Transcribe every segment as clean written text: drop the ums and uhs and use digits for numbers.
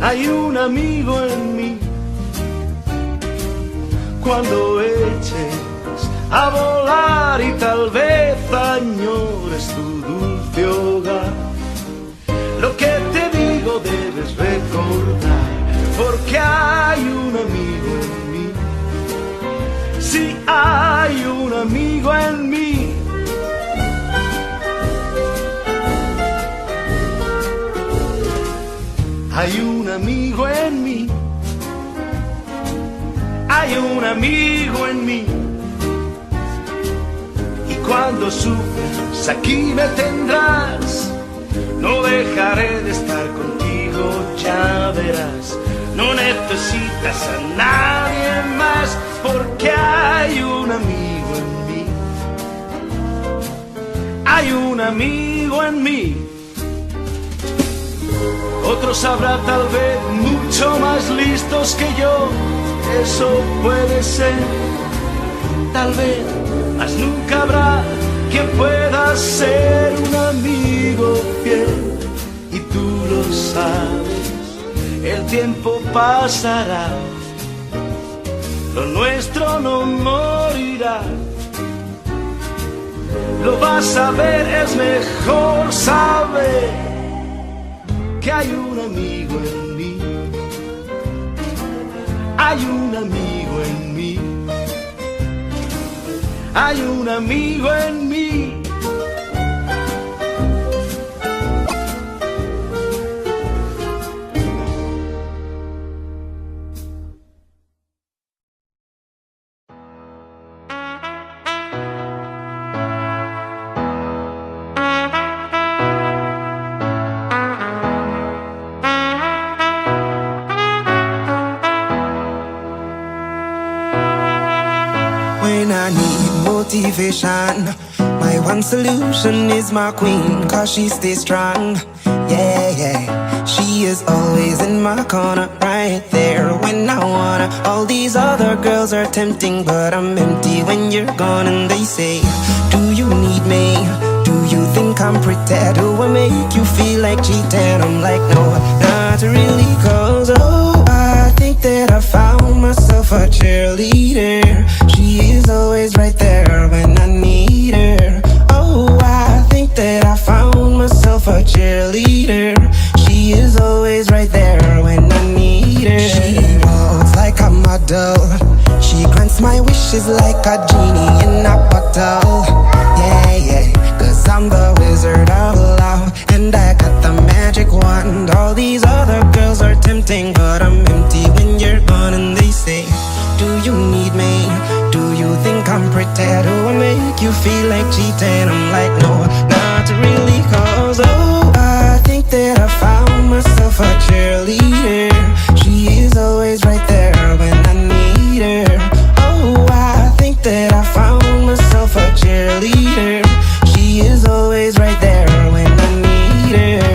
Hay un amigo en mí. Cuando eches a volar y tal vez añores tu dulce hogar, lo que te digo debes recordar, porque hay un amigo en mí. Sí, hay un amigo en mí. Hay un amigo en mí. Hay un amigo en mí. Y cuando sufras aquí me tendrás. No dejaré de estar contigo, ya verás. No necesitas a nadie más, porque hay un amigo en mí. Hay un amigo en mí. Otros habrá tal vez mucho más listos que yo. Eso puede ser, tal vez, mas nunca habrá quien pueda ser un amigo fiel. Y tú lo sabes, el tiempo pasará, lo nuestro no morirá. Lo vas a ver, es mejor saber que hay un amigo en mí. Hay un amigo en mí. Hay un amigo en mí. When I need motivation, my one solution is my queen, cause she stays strong. Yeah, yeah, she is always in my corner, right there when I wanna. All these other girls are tempting, but I'm empty when you're gone. And they say, do you need me? Do you think I'm pretty? Do I make you feel like cheating? I'm like, no, not really, cause oh, I think that I found myself a cheerleader. She is always right there when I need her. Oh, I think that I found myself a cheerleader. She is always right there when I need her. She walks like a model. She grants my wishes like a genie in a bottle. Yeah, yeah, cause I'm the wizard of love, and I got the magic wand. All these other girls are tempting, but I'm empty when you're gone. And they say, do you need me? Do you think I'm pretty? Do I make you feel like cheating? I'm like, no, not really, cause oh, I think that I found myself a cheerleader. She is always right there when I need her. Oh, I think that I found myself a cheerleader. She is always right there when I need her.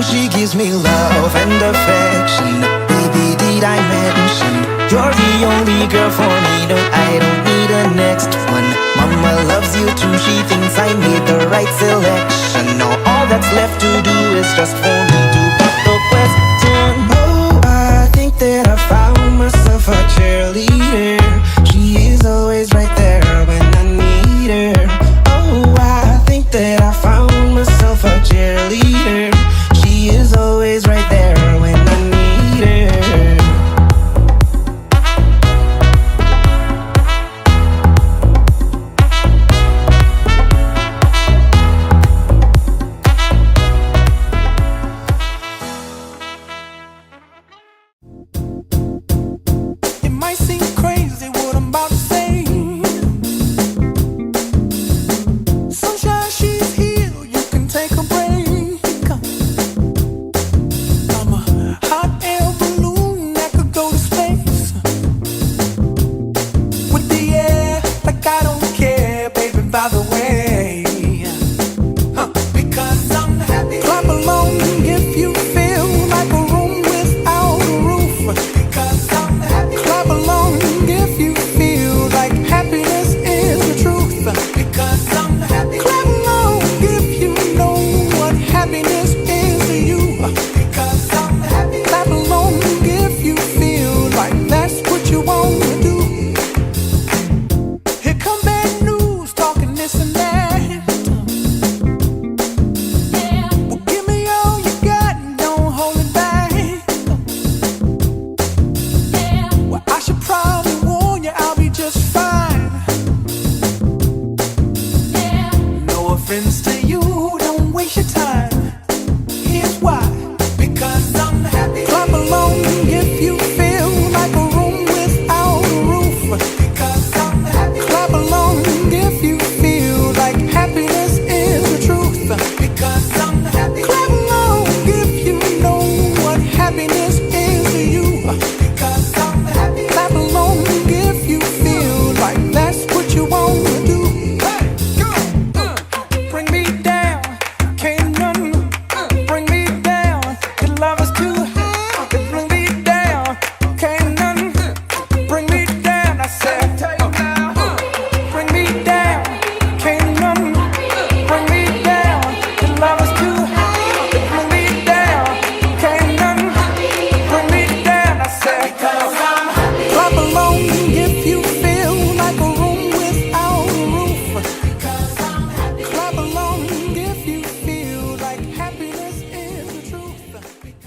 She gives me love and affection. Baby, did I mention you're the only girl for me? No, I don't need a next one. Mama loves you too. She thinks I made the right selection. Now all that's left to do is just phone